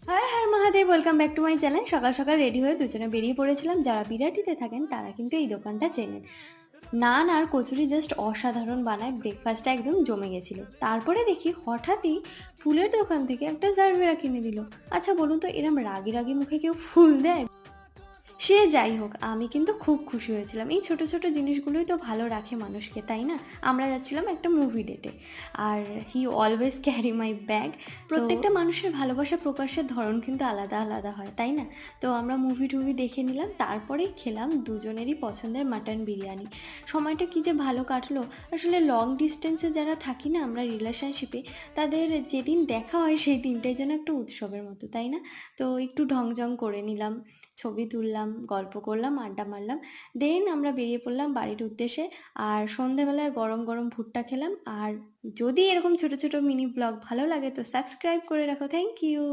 High high Mahadev, welcome back to my channel. সকাল সকাল ready হয়ে দুজনে বেরিয়ে পড়েছিলাম। যারা বিরাটিতে থাকেন তারা কিন্তু এই দোকানটা চেনেন। নান আর কচুরি জাস্ট অসাধারণ বানায়, ব্রেকফাস্টটা একদম জমে গেছিল। তারপরে দেখি হঠাৎই ফুলের দোকান থেকে একটা জারবেরা কিনে দিল। আচ্ছা বলুন তো, এরম রাগি রাগি মুখে কেউ ফুল দেয়? সে যাই হোক, আমি কিন্তু খুব খুশি হয়েছিলাম। এই ছোট ছোট জিনিসগুলোই তো ভালো রাখে মানুষকে, তাই না? আমরা যাচ্ছিলাম একটা মুভি ডেটে, আর he always carry my bag. প্রত্যেকটা মানুষের ভালোবাসা প্রকাশের ধরন কিন্তু আলাদা আলাদা হয়, তাই না? তো আমরা মুভি টুভি দেখে নিলাম, তারপরেই খেলাম দুজনেরই পছন্দের মাটন বিরিয়ানি। সময়টা কি যে ভালো কাটলো। আসলে লং ডিস্টেন্সে যারা থাকি না আমরা রিলেশনশিপে, তাদের যেদিন দেখা হয় সেই দিনটাই যেন একটা উৎসবের মতো, তাই না? তো একটু ঢংজং করে নিলাম, ছবি তুললাম, গল্প করলাম, আড্ডা মারলাম। দেন আমরা বেরিয়ে পড়লাম বাড়ির উদ্দেশ্যে। আর সন্ধেবেলায় গরম গরম ভুট্টা খেলাম। আর যদি এরকম ছোট ছোট মিনি ব্লগ ভালো লাগে তো সাবস্ক্রাইব করে রাখো। Thank you.